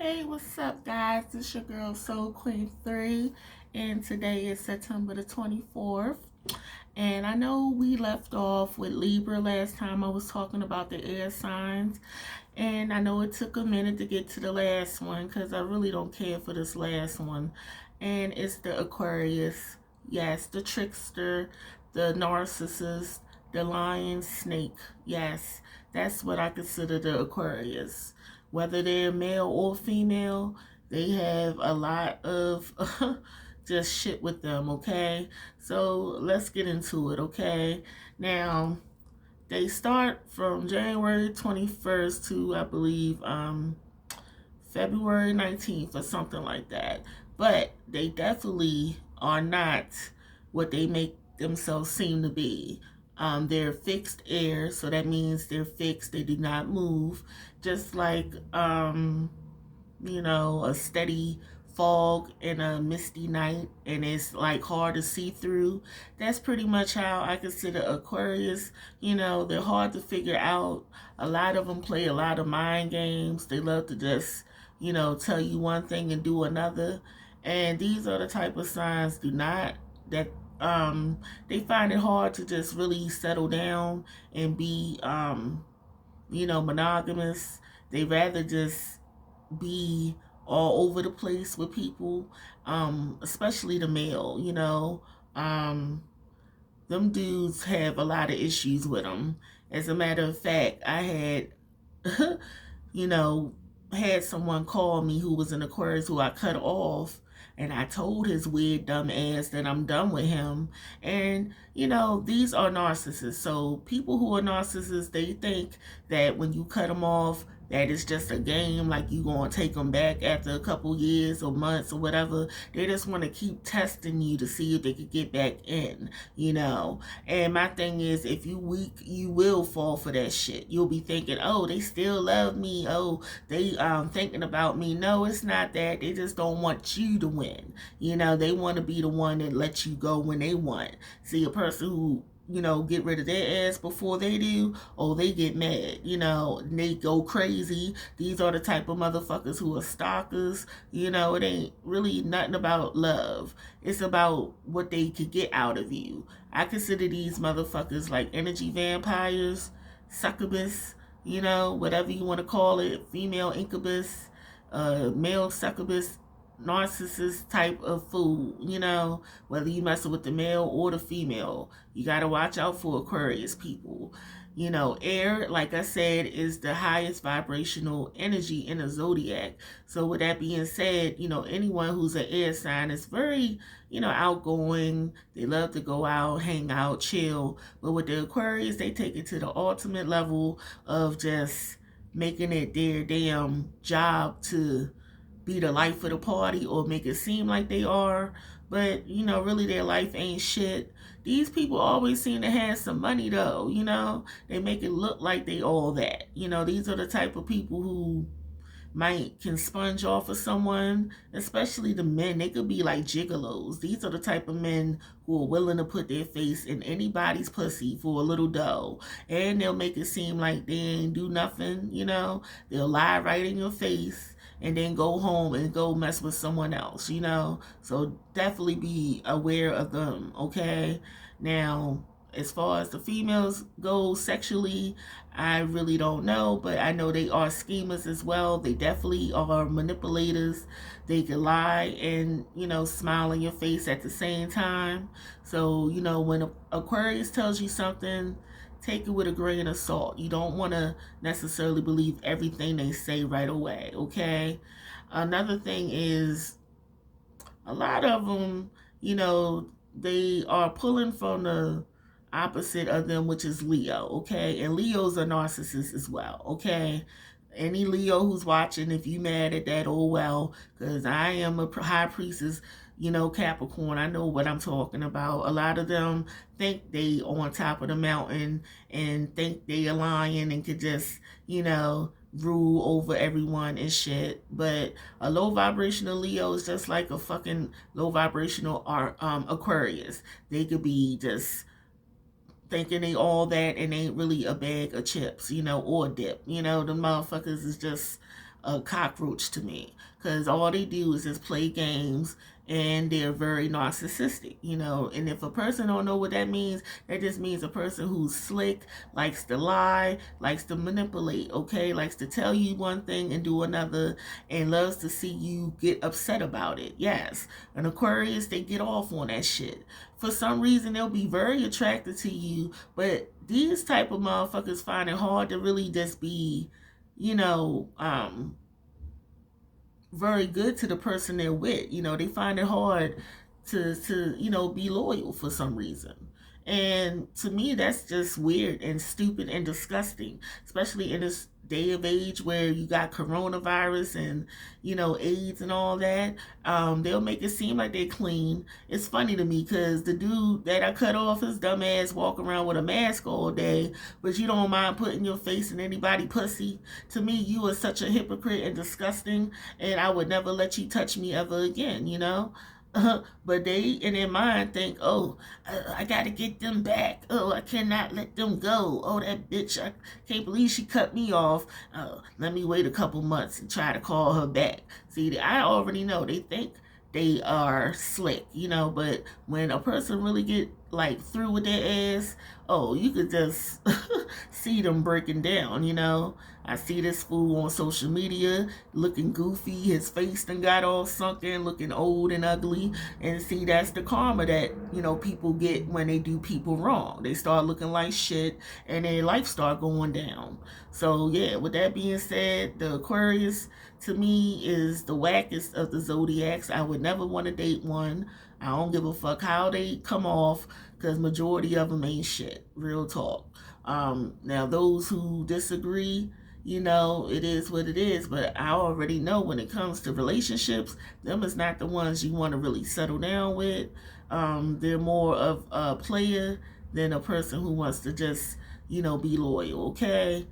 Hey, what's up, guys? It's your girl Soul Queen 3, and today is September the 24th. And I know we left off with Libra last time. I was talking about the air signs, and I know it took a minute to get to the last one because I really don't care for this last one. And it's the Aquarius. Yes, the trickster, the narcissist, the lion snake. Yes, that's what I consider the Aquarius. Whether they're male or female, they have a lot of just shit with them, okay? So let's get into it, okay? Now, they start from January 21st to, I believe, February 19th or something like that. But they definitely are not what they make themselves seem to be. They're fixed air, so that means they're fixed. They do not move. Just like, a steady fog in a misty night and it's like hard to see through. That's pretty much how I consider Aquarius. They're hard to figure out. A lot of them play a lot of mind games. They love to just, tell you one thing and do another. And these are the type of signs do not that they find it hard to just really settle down and be monogamous. They rather just be all over the place with people, especially the male, them dudes have a lot of issues with them. As a matter of fact, I had, you know, had someone call me who was an Aquarius who I cut off, and I told his weird dumb ass that I'm done with him. And these are narcissists. So people who are narcissists, they think that when you cut them off, that it's just a game, like you gonna take them back after a couple years or months or whatever. They just want to keep testing you to see if they could get back in. And my thing is, if you weak, you will fall for that shit. You'll be thinking, oh, they still love me. Oh, they thinking about me. No, it's not that. They just don't want you to win. They want to be the one that lets you go when they want. See, a person who get rid of their ass before they do, oh, they get mad, and they go crazy. These are the type of motherfuckers who are stalkers. It ain't really nothing about love. It's about what they could get out of you. I consider these motherfuckers like energy vampires, succubus, whatever you want to call it, female incubus, male succubus, narcissist type of fool, whether you messing with the male or the female. You got to watch out for Aquarius people. Air, like I said, is the highest vibrational energy in a zodiac. So with that being said, anyone who's an air sign is very, outgoing. They love to go out, hang out, chill. But with the Aquarius, they take it to the ultimate level of just making it their damn job to be the life of the party or make it seem like they are, but really their life ain't shit. These people always seem to have some money though, they make it look like they all that. These are the type of people who might can sponge off of someone, especially the men. They could be like gigolos. These are the type of men who are willing to put their face in anybody's pussy for a little dough. And they'll make it seem like they ain't do nothing, They'll lie right in your face and then go home and go mess with someone else, So definitely be aware of them, okay? Now, as far as the females go sexually, I really don't know, but I know they are schemers as well. They definitely are manipulators. They can lie and, smile in your face at the same time. So, when Aquarius tells you something, take it with a grain of salt. You don't want to necessarily believe everything they say right away, okay? Another thing is a lot of them, they are pulling from the opposite of them, which is Leo, okay? And Leos are narcissists as well, okay? Any Leo who's watching, if you mad at that, oh well, because I am a high priestess, Capricorn. I know what I'm talking about. A lot of them think they on top of the mountain and think they a lion and could just, rule over everyone and shit. But a low vibrational Leo is just like a fucking low vibrational Aquarius. They could be just thinking they all that and ain't really a bag of chips, or dip. The motherfuckers is just a cockroach to me, because all they do is just play games, and they're very narcissistic, and if a person don't know what that means, that just means a person who's slick, likes to lie, likes to manipulate, okay, likes to tell you one thing and do another, and loves to see you get upset about it. Yes, an Aquarius, they get off on that shit. For some reason, they'll be very attracted to you, but these type of motherfuckers find it hard to really just be, you know, very good to the person they're with. They find it hard to be loyal for some reason. And to me, that's just weird and stupid and disgusting, especially in this day of age where you got coronavirus and, AIDS and all that. They'll make it seem like they're clean. It's funny to me because the dude that I cut off, his dumb ass walk around with a mask all day, but you don't mind putting your face in anybody pussy. To me, you are such a hypocrite and disgusting, and I would never let you touch me ever again. But they, in their mind, think, oh, I gotta get them back. Oh, I cannot let them go. Oh, that bitch, I can't believe she cut me off. Let me wait a couple months and try to call her back. See, I already know they think they are slick, but when a person really get like through with their ass, oh, you could just see them breaking down. I see this fool on social media looking goofy, his face done got all sunken, looking old and ugly, and see, that's the karma that people get when they do people wrong. They start looking like shit and their life start going down. So yeah, with that being said, the Aquarius to me is the wackest of the zodiacs. I would never want to date one. I don't give a fuck how they come off, because majority of them ain't shit. Real talk. Now those who disagree, it is what it is, but I already know when it comes to relationships, them is not the ones you want to really settle down with. They're more of a player than a person who wants to just, be loyal, okay?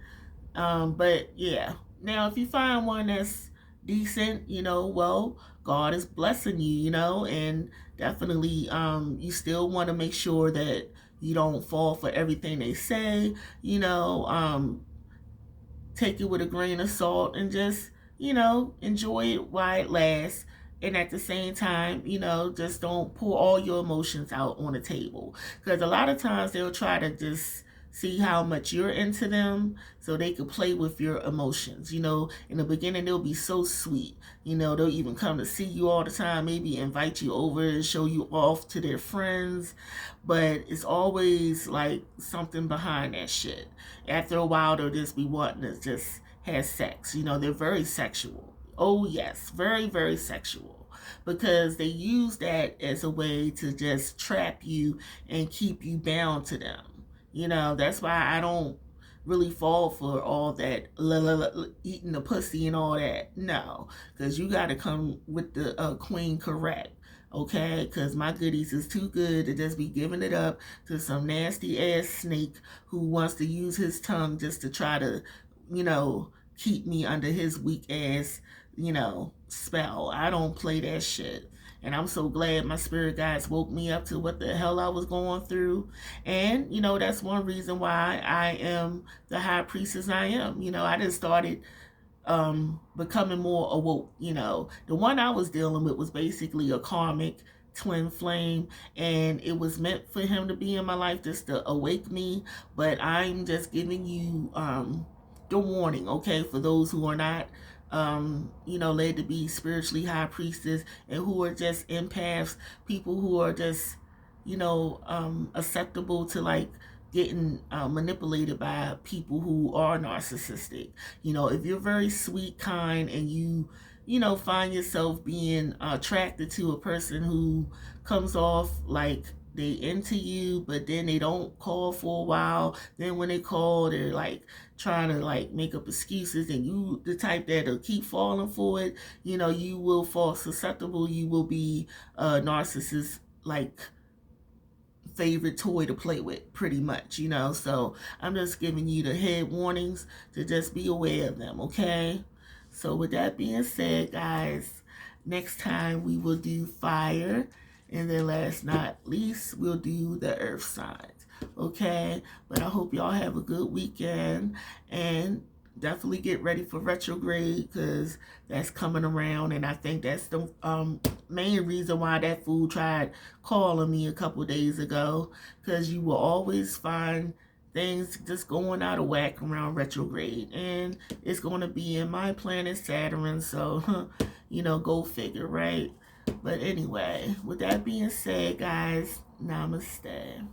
But yeah, now if you find one that's decent, well, God is blessing you, and definitely you still want to make sure that you don't fall for everything they say, take it with a grain of salt and just, enjoy it while it lasts. And at the same time, just don't pour all your emotions out on the table. Because a lot of times they'll try to just see how much you're into them so they could play with your emotions. In the beginning, they'll be so sweet. They'll even come to see you all the time, maybe invite you over and show you off to their friends. But it's always like something behind that shit. After a while, they'll just be wanting to just have sex. They're very sexual. Oh, yes, very, very sexual. Because they use that as a way to just trap you and keep you bound to them. That's why I don't really fall for all that eating the pussy and all that. No, because you got to come with the queen correct. Okay, because my goodies is too good to just be giving it up to some nasty ass snake who wants to use his tongue just to try to, keep me under his weak ass, spell. I don't play that shit. And I'm so glad my spirit guides woke me up to what the hell I was going through. And, that's one reason why I am the high priestess I am. I just started becoming more awoke. The one I was dealing with was basically a karmic twin flame, and it was meant for him to be in my life just to awake me. But I'm just giving you the warning, okay, for those who are not led to be spiritually high priestess and who are just empaths, people who are just, acceptable to like getting manipulated by people who are narcissistic. If you're very sweet, kind, and you find yourself being attracted to a person who comes off like they into you, but then they don't call for a while. Then when they call, they're like trying to like make up excuses, and you the type that'll keep falling for it. You will fall susceptible. You will be a narcissist like favorite toy to play with, pretty much. So I'm just giving you the head warnings to just be aware of them, okay? So with that being said, guys, next time we will do fire, and then last not least, we'll do the earth signs, okay? But I hope y'all have a good weekend, and definitely get ready for retrograde because that's coming around, and I think that's the main reason why that fool tried calling me a couple days ago, because you will always find things just going out of whack around retrograde, and it's going to be in my planet Saturn, so go figure, right? But anyway, with that being said, guys, namaste.